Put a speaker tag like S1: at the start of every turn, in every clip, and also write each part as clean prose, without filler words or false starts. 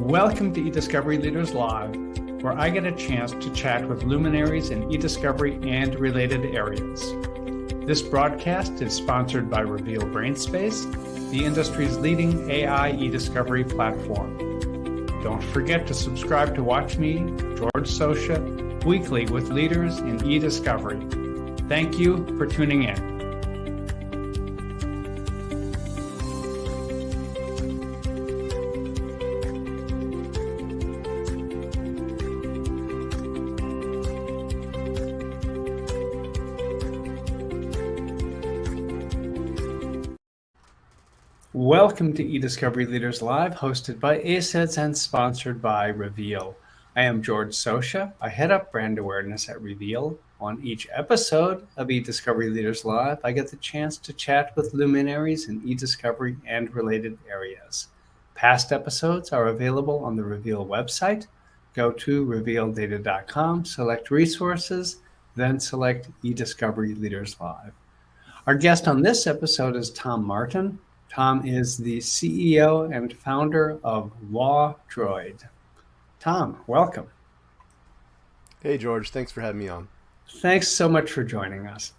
S1: Welcome to eDiscovery Leaders Live, where I get a chance to chat with luminaries in eDiscovery and related areas. This broadcast is sponsored by Reveal Brainspace, the industry's leading AI eDiscovery platform. Don't forget to subscribe to watch me, George Socha, weekly with leaders in eDiscovery. Thank you for tuning in. Welcome to eDiscovery Leaders Live, hosted by ACEDS and sponsored by Reveal. I am George Socha. I head up brand awareness at Reveal. On each episode of eDiscovery Leaders Live, I get the chance to chat with luminaries in eDiscovery and related areas. Past episodes are available on the Reveal website. Go to revealdata.com, select resources, then select eDiscovery Leaders Live. Our guest on this episode is Tom Martin. Tom is the CEO and founder of LawDroid. Tom, welcome.
S2: Hey, George. Thanks for having me on.
S1: Thanks so much for joining us.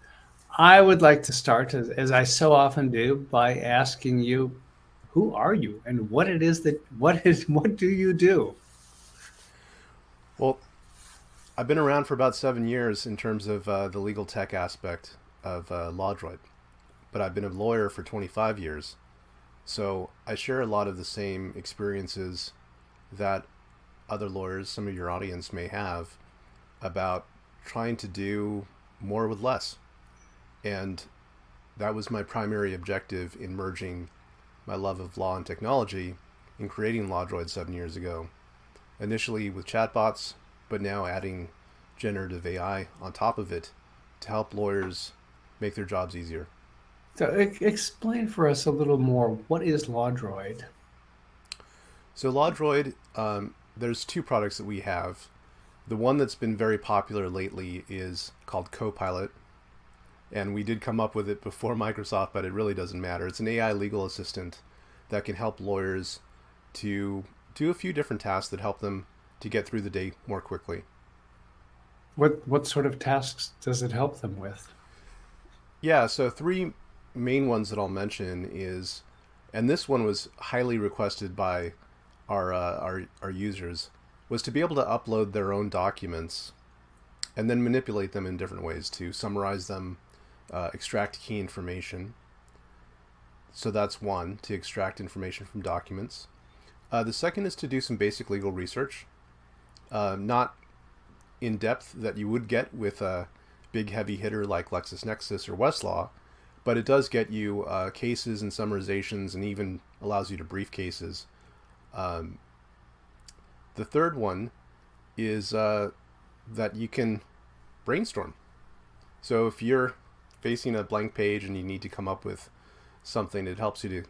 S1: I would like to start, as I so often do, by asking you, who are you and what do you do?
S2: Well, I've been around for about 7 years in terms of the legal tech aspect of LawDroid, but I've been a lawyer for 25 years. So I share a lot of the same experiences that other lawyers, some of your audience may have, about trying to do more with less. And that was my primary objective in merging my love of law and technology in creating LawDroid 7 years ago. Initially with chatbots, but now adding generative AI on top of it to help lawyers make their jobs easier.
S1: So explain for us a little more, what is LawDroid?
S2: So LawDroid, there's two products that we have. The one that's been very popular lately is called Copilot. And we did come up with it before Microsoft, but it really doesn't matter. It's an AI legal assistant that can help lawyers to do a few different tasks that help them to get through the day more quickly.
S1: What sort of tasks does it help them with?
S2: Yeah, so three main ones that I'll mention is, and this one was highly requested by our users, was to be able to upload their own documents and then manipulate them in different ways to summarize them, extract key information. So that's one, to extract information from documents. The second is to do some basic legal research, not in depth that you would get with a big heavy hitter like LexisNexis or Westlaw, but it does get you cases and summarizations and even allows you to brief cases. The third one is that you can brainstorm. So if you're facing a blank page and you need to come up with something, it helps you to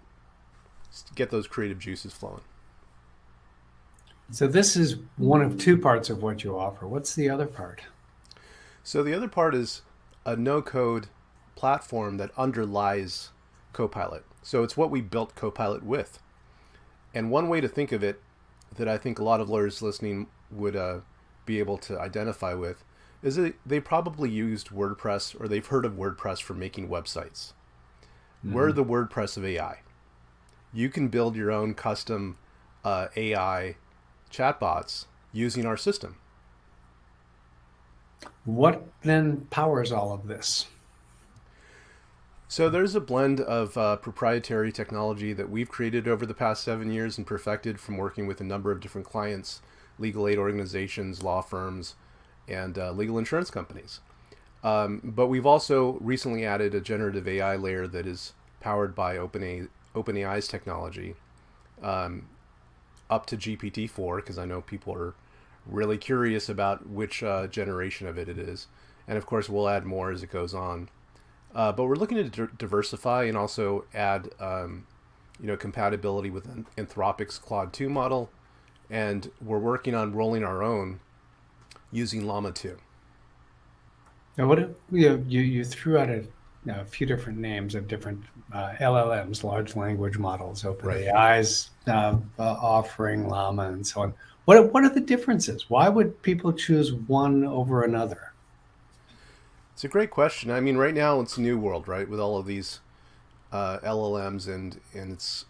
S2: get those creative juices flowing.
S1: So this is one of two parts of what you offer. What's the other part?
S2: So the other part is a no-code platform that underlies Copilot. So it's what we built Copilot with. And one way to think of it that I think a lot of lawyers listening would be able to identify with is that they probably used WordPress, or they've heard of WordPress for making websites. Mm-hmm. We're the WordPress of AI. You can build your own custom AI chatbots using our system.
S1: What then powers all of this?
S2: So there's a blend of proprietary technology that we've created over the past 7 years and perfected from working with a number of different clients, legal aid organizations, law firms, and legal insurance companies. But we've also recently added a generative AI layer that is powered by OpenAI's technology, up to GPT-4, because I know people are really curious about which generation of it is. And of course, we'll add more as it goes on. But we're looking to diversify and also add compatibility with Anthropic's Claude 2 model. And we're working on rolling our own using Llama 2.
S1: Now, what you threw out a few different names of different LLMs, large language models,
S2: Right.
S1: OpenAI's offering Llama and so on. What are the differences? Why would people choose one over another?
S2: It's a great question. I mean, right now it's a new world, right, with all of these LLMs, and it's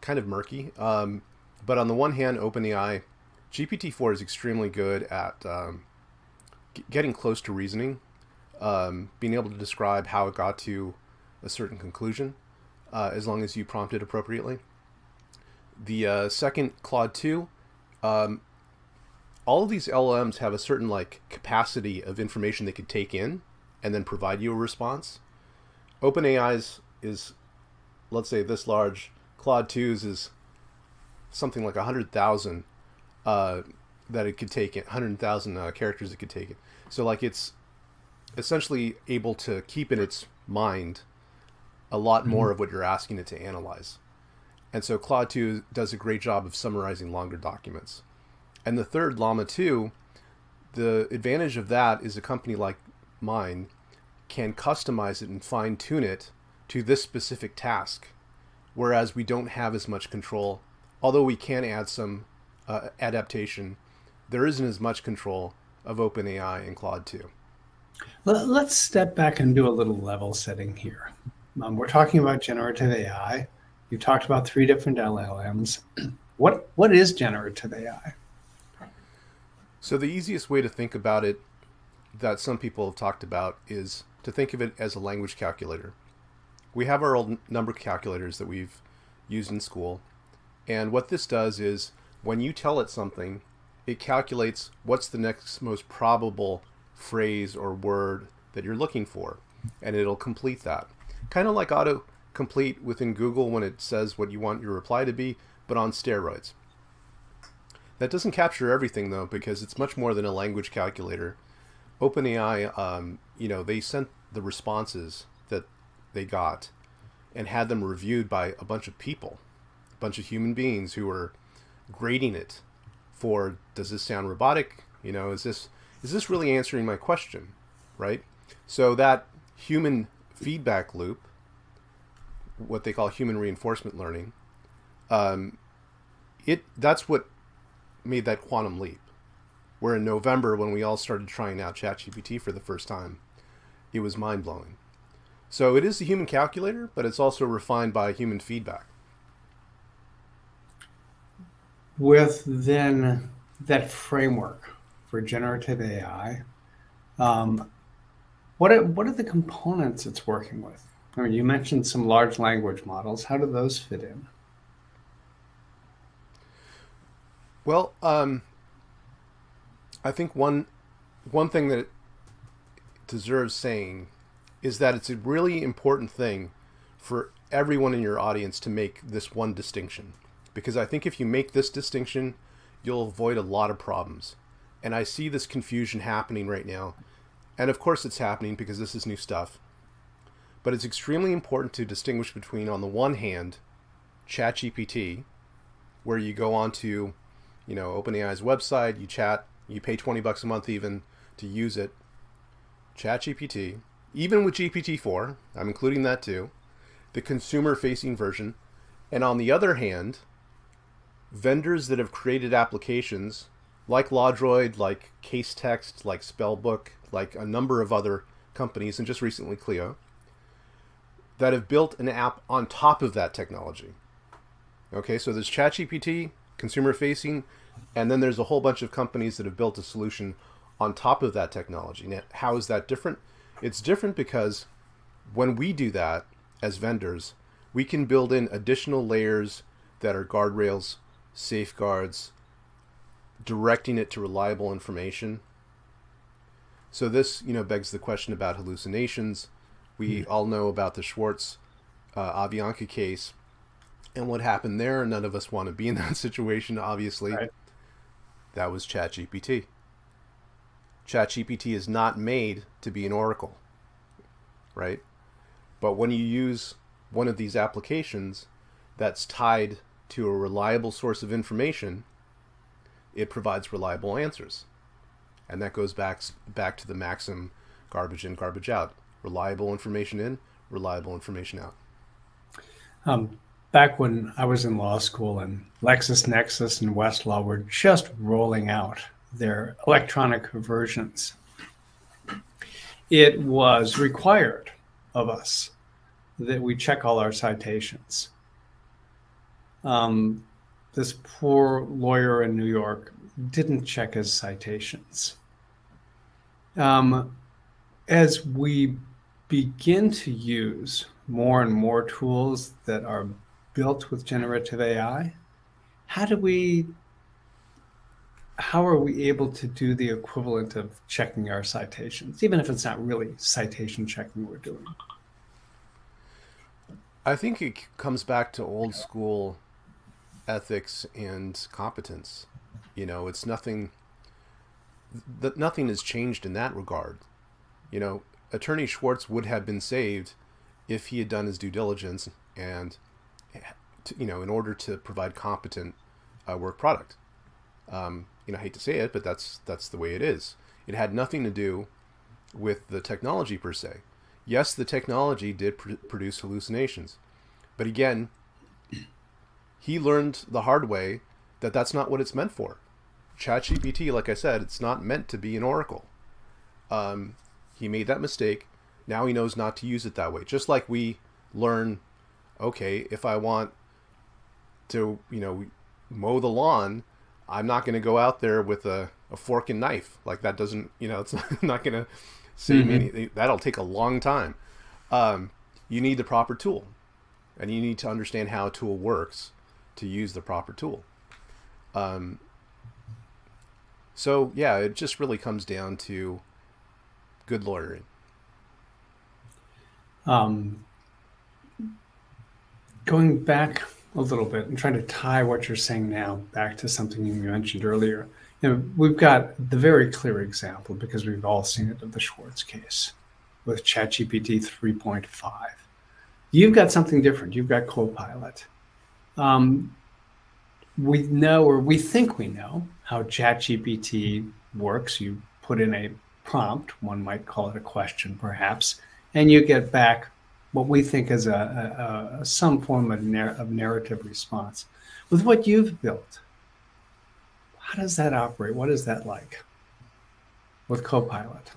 S2: kind of murky. But on the one hand, OpenAI, GPT-4 is extremely good at getting close to reasoning, being able to describe how it got to a certain conclusion, as long as you prompt it appropriately. The second, Claude 2, um, all of these LLMs have a certain like capacity of information they could take in and then provide you a response. OpenAI's is, let's say, this large. Claude 2's is something like 100,000 that it could take in, 100,000 characters it could take in. So like it's essentially able to keep in its mind a lot more of what you're asking it to analyze. And so Claude 2 does a great job of summarizing longer documents. And the third, Llama 2, the advantage of that is a company like mine can customize it and fine tune it to this specific task, whereas we don't have as much control. Although we can add some adaptation, there isn't as much control of OpenAI and Claude 2.
S1: Let's step back and do a little level setting here. We're talking about generative AI. You talked about three different LLMs. What is generative AI?
S2: So the easiest way to think about it that some people have talked about is to think of it as a language calculator. We have our old number calculators that we've used in school. And what this does is when you tell it something, it calculates what's the next most probable phrase or word that you're looking for. And it'll complete that. Kind of like autocomplete within Google when it says what you want your reply to be, but on steroids. That doesn't capture everything though, because it's much more than a language calculator. OpenAI, they sent the responses that they got and had them reviewed by a bunch of people, a bunch of human beings who were grading it for, does this sound robotic? Is this really answering my question, right? So that human feedback loop, what they call human reinforcement learning, that's what made that quantum leap. Where in November, when we all started trying out ChatGPT for the first time, it was mind-blowing. So it is a human calculator, but it's also refined by human feedback.
S1: With then that framework for generative AI, what are the components it's working with? I mean, you mentioned some large language models. How do those fit in?
S2: Well, I think one thing that deserves saying is that it's a really important thing for everyone in your audience to make this one distinction. Because I think if you make this distinction, you'll avoid a lot of problems. And I see this confusion happening right now. And of course it's happening because this is new stuff. But it's extremely important to distinguish between, on the one hand, ChatGPT, where you go onto, OpenAI's website, you chat, you pay $20 a month even to use it. ChatGPT, even with GPT-4, I'm including that too, the consumer-facing version. And on the other hand, vendors that have created applications like LawDroid, like CaseText, like Spellbook, like a number of other companies, and just recently Clio, that have built an app on top of that technology. Okay, so there's ChatGPT, consumer-facing, and then there's a whole bunch of companies that have built a solution on top of that technology. Now, how is that different? It's different because when we do that as vendors, we can build in additional layers that are guardrails, safeguards, directing it to reliable information. So this, begs the question about hallucinations. We all know about the Schwartz Avianca case and what happened there. None of us want to be in that situation, obviously.
S1: Right.
S2: That was ChatGPT. ChatGPT is not made to be an oracle, right? But when you use one of these applications that's tied to a reliable source of information, it provides reliable answers. And that goes back to the maxim, garbage in, garbage out. Reliable information in, reliable information out.
S1: Um, Back when I was in law school and LexisNexis and Westlaw were just rolling out their electronic versions, it was required of us that we check all our citations. Um, this poor lawyer in New York didn't check his citations. As we begin to use more and more tools that are built with generative AI, how are we able to do the equivalent of checking our citations, even if it's not really citation checking we're doing?
S2: I think it comes back to old school ethics and competence. It's nothing that nothing has changed in that regard. Attorney Schwartz would have been saved if he had done his due diligence and, in order to provide competent work product. I hate to say it, but that's the way it is. It had nothing to do with the technology per se. Yes, the technology did produce hallucinations, but again, he learned the hard way that that's not what it's meant for. ChatGPT, like I said, it's not meant to be an oracle. He made that mistake. Now he knows not to use it that way. Just like we learn, okay, if I want to, mow the lawn, I'm not going to go out there with a fork and knife. Like that doesn't, it's not going to save me anything. That'll take a long time. You need the proper tool, and you need to understand how a tool works to use the proper tool. So yeah, it just really comes down to good lawyering.
S1: Going back a little bit and trying to tie what you're saying now back to something you mentioned earlier, we've got the very clear example, because we've all seen it, of the Schwartz case with ChatGPT 3.5. You've got something different. You've got Copilot. We know, or we think we know, how ChatGPT works. You put in a prompt, one might call it a question perhaps, and you get back what we think is some form of narrative response. With what you've built, how does that operate? What is that like with Copilot?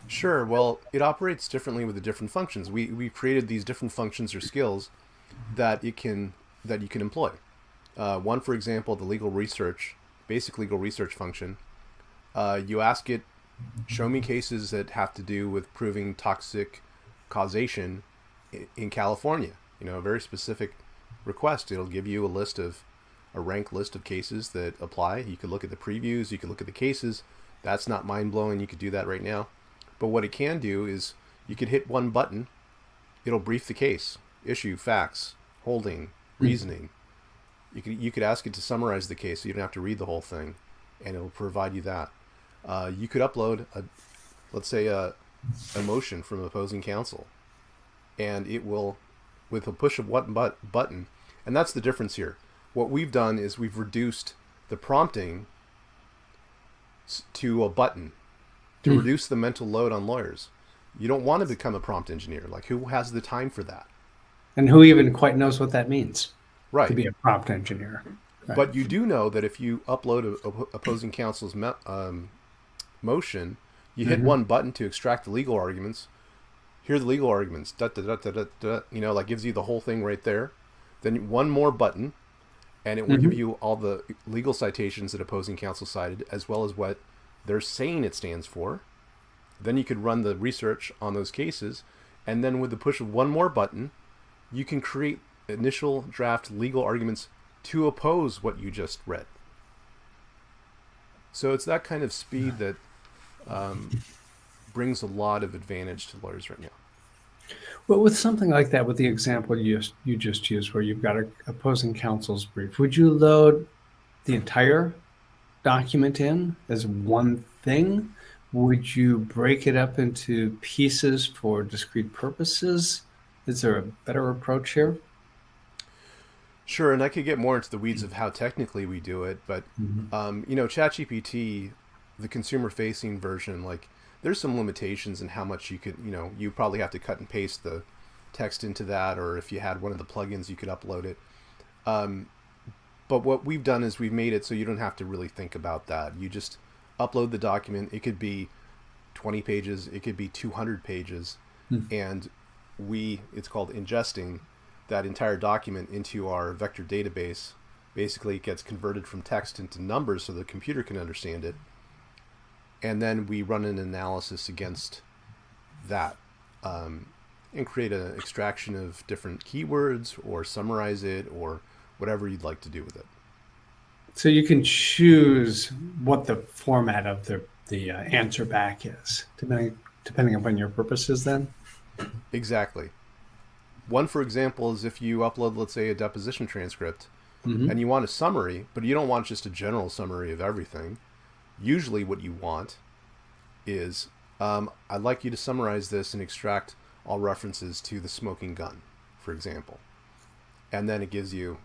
S2: Sure. Well, it operates differently with the different functions. We created these different functions or skills that you can employ. One, for example, the basic legal research function. You ask it, show me cases that have to do with proving toxic causation in California. A very specific request. It'll give you a ranked list of cases that apply. You could look at the previews. You could look at the cases. That's not mind-blowing. You could do that right now. But what it can do is you could hit one button. It'll brief the case, issue, facts, holding, reasoning. You could ask it to summarize the case, so you don't have to read the whole thing, and it'll provide you that. You could upload let's say a motion from opposing counsel, and it will, with a push of one button, and that's the difference here. What we've done is we've reduced the prompting to a button to reduce the mental load on lawyers. You don't want to become a prompt engineer. Like, who has the time for that?
S1: And who even quite knows what that means?
S2: Right.
S1: To be a prompt engineer. Right.
S2: But you do know that if you upload opposing counsel's motion, you hit one button to extract the legal arguments. Here are the legal arguments. Da, da, da, da, da, da, like gives you the whole thing right there. Then one more button, and it will give you all the legal citations that opposing counsel cited, as well as what they're saying it stands for. Then you could run the research on those cases, and then with the push of one more button, you can create initial draft legal arguments to oppose what you just read. So it's that kind of speed that brings a lot of advantage to lawyers right now.
S1: Well, with something like that, with the example you just used, where you've got an opposing counsel's brief, would you load the entire document in as one thing? Would you break it up into pieces for discrete purposes? Is there a better approach here?
S2: Sure, and I could get more into the weeds of how technically we do it, but ChatGPT, the consumer-facing version, like, there's some limitations in how much you could, you probably have to cut and paste the text into that, or if you had one of the plugins, you could upload it. But what we've done is we've made it so you don't have to really think about that. You just upload the document. It could be 20 pages, it could be 200 pages, and it's called ingesting that entire document into our vector database. Basically, it gets converted from text into numbers so the computer can understand it. And then we run an analysis against that and create an extraction of different keywords or summarize it or whatever you'd like to do with it.
S1: So you can choose what the format of the answer back is, depending upon your purposes then?
S2: Exactly. One, for example, is if you upload, let's say, a deposition transcript, and you want a summary, but you don't want just a general summary of everything. Usually what you want is, I'd like you to summarize this and extract all references to the smoking gun, for example. And then it gives you,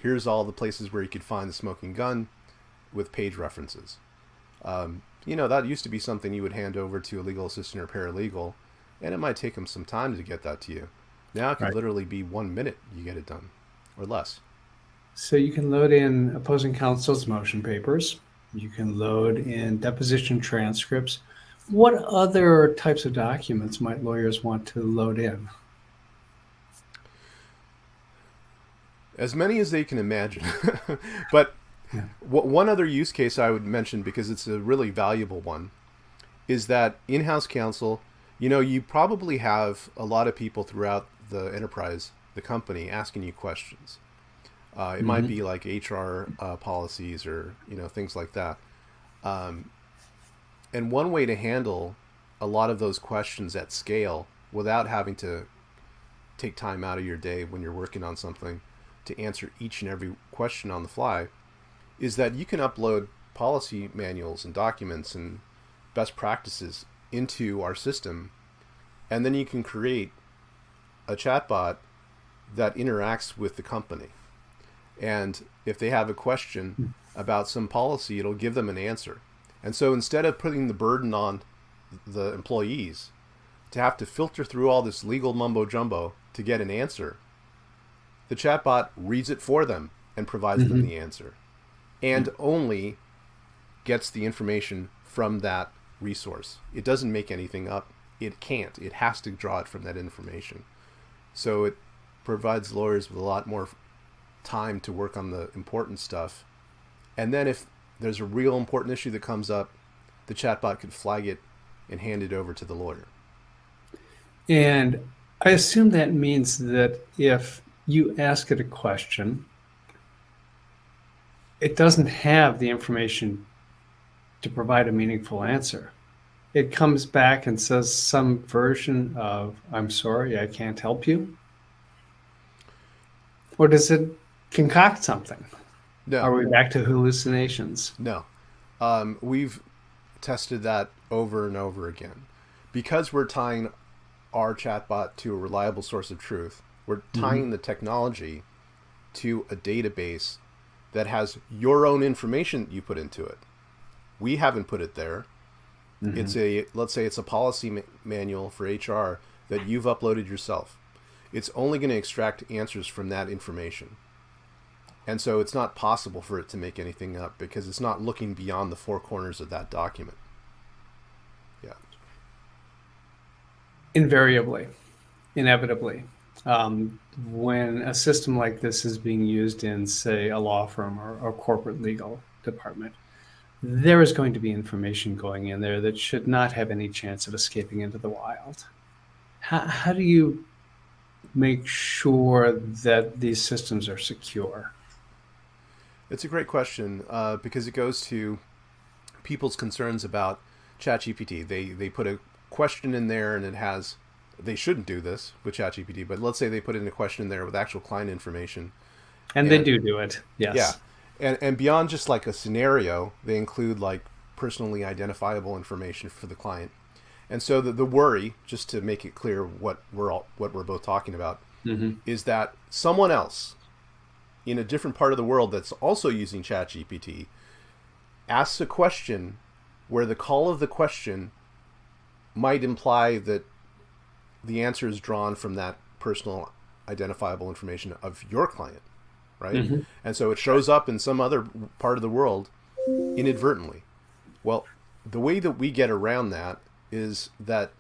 S2: here's all the places where you could find the smoking gun with page references. That used to be something you would hand over to a legal assistant or paralegal, and it might take them some time to get that to you. Now it could literally be 1 minute you get it done, or less.
S1: So you can load in opposing counsel's motion papers. You can load in deposition transcripts. What other types of documents might lawyers want to load in?
S2: As many as they can imagine. But one other use case I would mention, because it's a really valuable one, is that in-house counsel, you probably have a lot of people throughout the enterprise, the company, asking you questions. It might be like HR policies or things like that. And one way to handle a lot of those questions at scale without having to take time out of your day when you're working on something to answer each and every question on the fly is that you can upload policy manuals and documents and best practices into our system, and then you can create a chatbot that interacts with the company. And if they have a question about some policy, it'll give them an answer. And so instead of putting the burden on the employees to have to filter through all this legal mumbo jumbo to get an answer, the chatbot reads it for them and provides them the answer, and only gets the information from that resource. It doesn't make anything up. It can't. It has to draw it from that information. So it provides lawyers with a lot more time to work on the important stuff. And then if there's a real important issue that comes up, the chatbot could flag it and hand it over to the lawyer.
S1: And I assume that means that if you ask it a question, it doesn't have the information to provide a meaningful answer. It comes back and says some version of, I'm sorry, I can't help you. Or does it concoct something?
S2: No.
S1: Are we back to hallucinations?
S2: No. We've tested that over and over again. Because we're tying our chatbot to a reliable source of truth, we're tying the technology to a database that has your own information you put into it. We haven't put it there. Let's say it's a policy manual for HR that you've uploaded yourself. It's only going to extract answers from that information. And so it's not possible for it to make anything up because it's not looking beyond the four corners of that document. Yeah.
S1: Invariably, inevitably, when a system like this is being used in, say, a law firm or a corporate legal department, there is going to be information going in there that should not have any chance of escaping into the wild. How do you make sure that these systems are secure?
S2: It's a great question because it goes to people's concerns about ChatGPT. They put a question in there and it has, they shouldn't do this with ChatGPT, but let's say they put in a question in there with actual client information.
S1: And they do it, yes.
S2: Yeah. And beyond just like a scenario, they include like personally identifiable information for the client. And so the worry, just to make it clear what we're both talking about, is that someone else in a different part of the world that's also using ChatGPT asks a question where the call of the question might imply that the answer is drawn from that personal identifiable information of your client, right?
S1: Hmm.
S2: And so it shows up in some other part of the world inadvertently. Well, the way that we get around that is that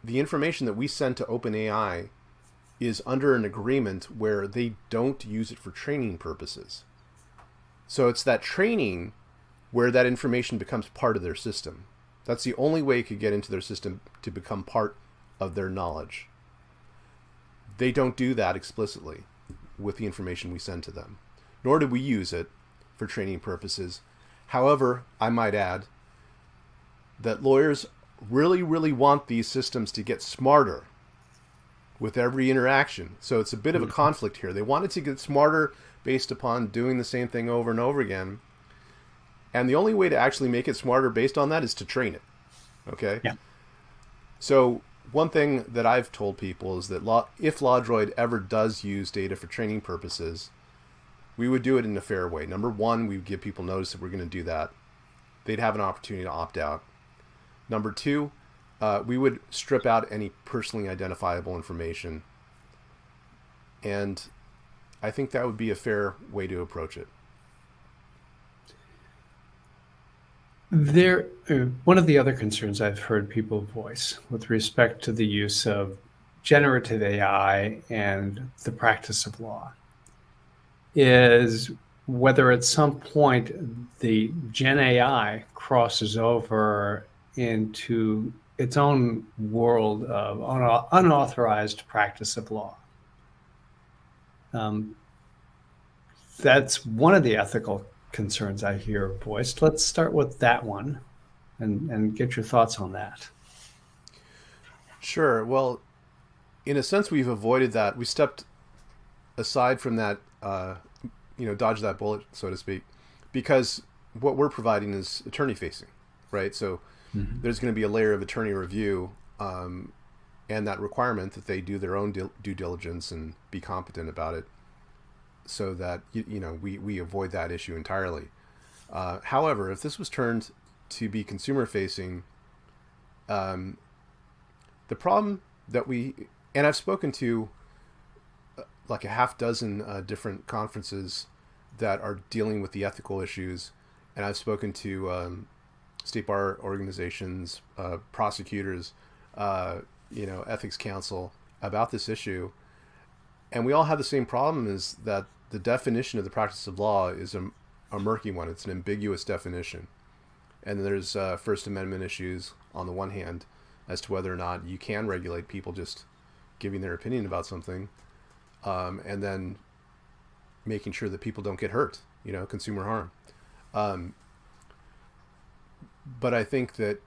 S2: the information that we send to OpenAI is under an agreement where they don't use it for training purposes. So it's that training where that information becomes part of their system. That's the only way it could get into their system to become part of their knowledge. They don't do that explicitly with the information we send to them, nor do we use it for training purposes. However, I might add that lawyers really, really want these systems to get smarter with every interaction. So it's a bit of a conflict here. They want it to get smarter based upon doing the same thing over and over again. And the only way to actually make it smarter based on that is to train it. Okay?
S1: Yeah.
S2: So one thing that I've told people is that if LawDroid ever does use data for training purposes, we would do it in a fair way. Number one, we would give people notice that we're going to do that. They'd have an opportunity to opt out. Number two, we would strip out any personally identifiable information. And I think that would be a fair way to approach it.
S1: One of the other concerns I've heard people voice with respect to the use of generative AI and the practice of law is whether at some point the Gen AI crosses over into its own world of unauthorized practice of law. That's one of the ethical concerns I hear voiced. Let's start with that one and get your thoughts on that.
S2: Sure. Well, in a sense, we've avoided that. We stepped aside from that, dodged that bullet, so to speak, because what we're providing is attorney facing, right? So there's going to be a layer of attorney review and that requirement that they do their own due diligence and be competent about it, so that we avoid that issue entirely. However, if this was turned to be consumer facing, the problem that and I've spoken to like a half dozen different conferences that are dealing with the ethical issues, and I've spoken to state bar organizations, prosecutors, ethics counsel about this issue, and we all have the same problem: is that the definition of the practice of law is a murky one. It's an ambiguous definition. And there's First Amendment issues on the one hand as to whether or not you can regulate people just giving their opinion about something, and then making sure that people don't get hurt, consumer harm. But I think that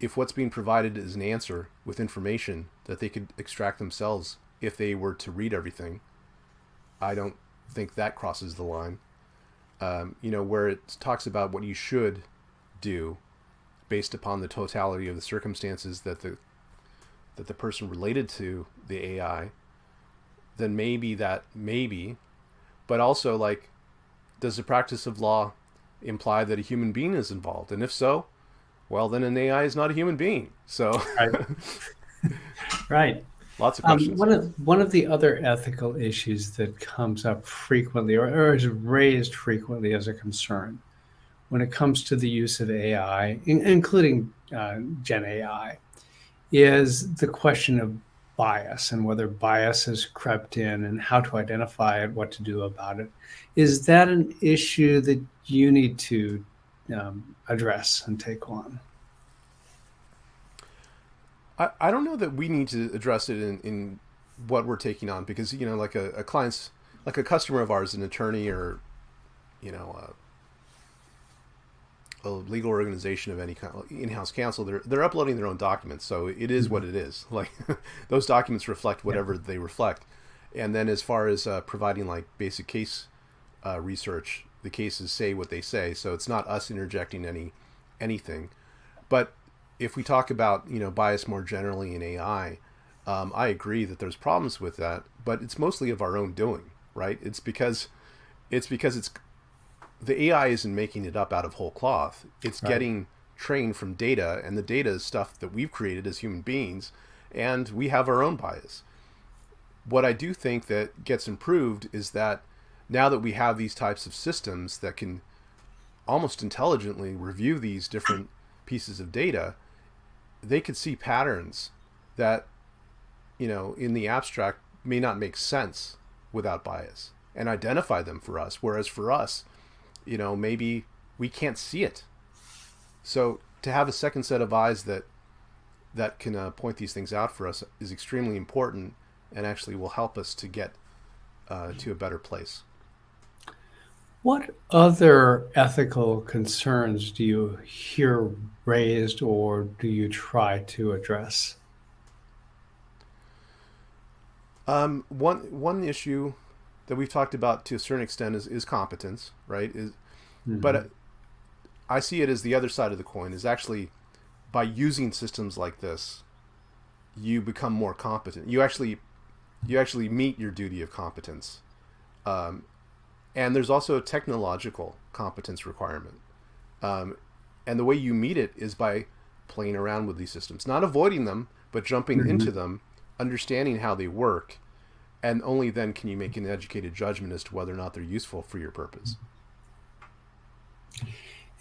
S2: if what's being provided is an answer with information that they could extract themselves if they were to read everything, I don't think that crosses the line. Where it talks about what you should do based upon the totality of the circumstances that the person related to the AI, then maybe, but also, like, does the practice of law imply that a human being is involved? And if so, well, then an AI is not a human being. So,
S1: Right.
S2: Lots of questions.
S1: One of the other ethical issues that comes up frequently or is raised frequently as a concern when it comes to the use of AI, including Gen AI, is the question of bias and whether bias has crept in and how to identify it, what to do about it. Is that an issue that you need to address and take on?
S2: I don't know that we need to address it in what we're taking on, because like a client's, like a customer of ours, an attorney or a legal organization of any kind, in-house counsel, they're uploading their own documents, so it is what it is. Like those documents reflect whatever they reflect. And then as far as providing like basic case research, the cases say what they say, so it's not us interjecting anything. But if we talk about bias more generally in AI, I agree that there's problems with that, but it's mostly of our own doing, right? It's because the AI isn't making it up out of whole cloth. It's
S1: Right.
S2: getting trained from data, and the data is stuff that we've created as human beings, and we have our own bias. What I do think that gets improved is that now that we have these types of systems that can almost intelligently review these different pieces of data, they could see patterns that, in the abstract may not make sense without bias and identify them for us. Whereas for us, maybe we can't see it. So to have a second set of eyes that can point these things out for us is extremely important, and actually will help us to get to a better place.
S1: What other ethical concerns do you hear raised or do you try to address?
S2: One issue that we've talked about to a certain extent is competence, right? But I see it as the other side of the coin. Is actually by using systems like this, you become more competent. You actually meet your duty of competence, and there's also a technological competence requirement. And the way you meet it is by playing around with these systems, not avoiding them, but jumping into them, understanding how they work, and only then can you make an educated judgment as to whether or not they're useful for your purpose.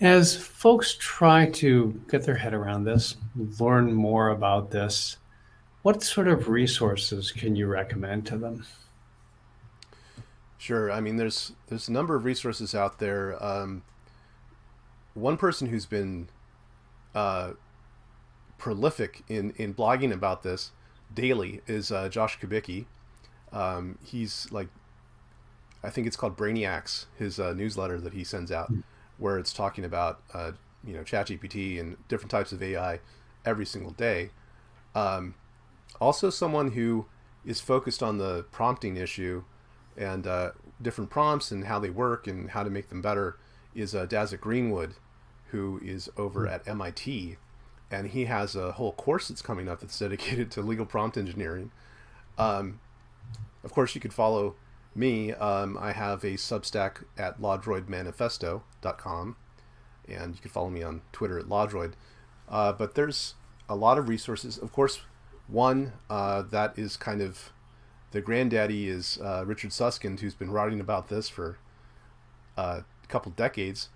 S1: As folks try to get their head around this, learn more about this, what sort of resources can you recommend to them?
S2: Sure. I mean, there's a number of resources out there. One person who's been prolific in blogging about this daily is Josh Kubicki. He's like, I think it's called Brainiacs, his newsletter that he sends out, where it's talking about ChatGPT and different types of AI every single day. Also, someone who is focused on the prompting issue and different prompts and how they work and how to make them better is Dazzit Greenwood, who is over at MIT, and he has a whole course that's coming up that's dedicated to legal prompt engineering. Of course, you could follow me. I have a Substack at LawDroidManifesto.com, and you can follow me on Twitter at LawDroid. But there's a lot of resources. Of course, one that is kind of the granddaddy is Richard Susskind, who's been writing about this for a couple decades.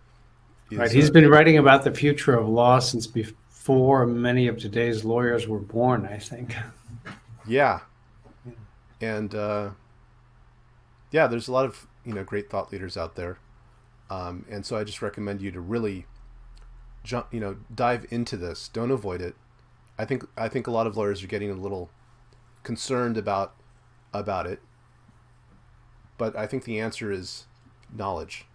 S1: Right, he's been writing about the future of law since before many of today's lawyers were born, I think.
S2: Yeah. And yeah, there's a lot of great thought leaders out there, and so I just recommend you to really dive into this. Don't avoid it. I think a lot of lawyers are getting a little concerned about it, but I think the answer is knowledge,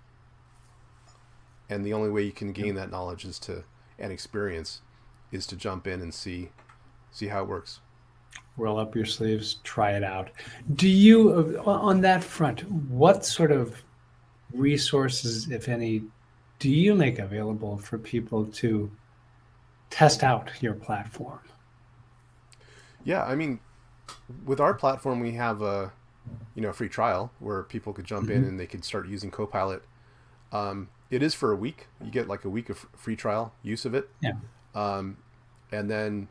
S2: and the only way you can gain that knowledge and experience is to jump in and see how it works.
S1: Roll up your sleeves, try it out. Do you, on that front, what sort of resources, if any, do you make available for people to test out your platform?
S2: Yeah, I mean, with our platform, we have a free trial where people could jump in and they could start using Copilot. It is for a week. You get like a week of free trial use of it.
S1: Yeah.
S2: And then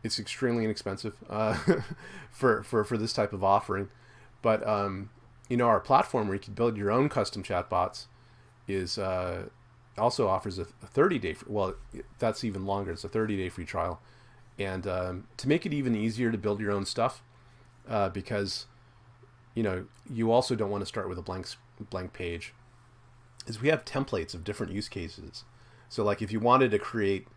S2: it's extremely inexpensive for this type of offering. But our platform where you can build your own custom chatbots is also offers a 30-day. Well, that's even longer. It's a 30-day free trial, and to make it even easier to build your own stuff, because you also don't want to start with a blank page. Is we have templates of different use cases. So like if you wanted to create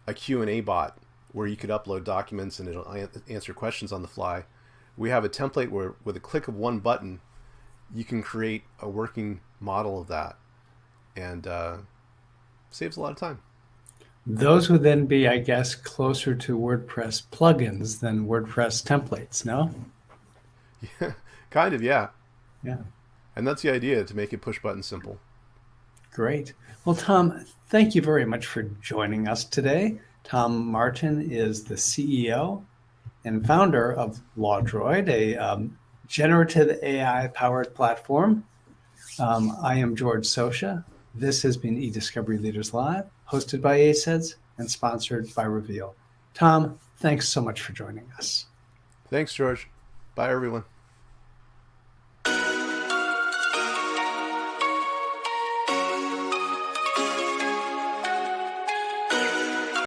S2: a Q&A bot where you could upload documents and it'll answer questions on the fly, we have a template where with a click of one button, you can create a working model of that, and saves a lot of time.
S1: Those would then be, I guess, closer to WordPress plugins than WordPress templates, no?
S2: Yeah, kind of, yeah.
S1: Yeah.
S2: And that's the idea, to make it push button simple.
S1: Great. Well, Tom, thank you very much for joining us today. Tom Martin is the CEO and founder of LawDroid, a generative AI-powered platform. I am George Socha. This has been eDiscovery Leaders Live, hosted by ACEDS and sponsored by Reveal. Tom, thanks so much for joining us.
S2: Thanks, George. Bye, everyone.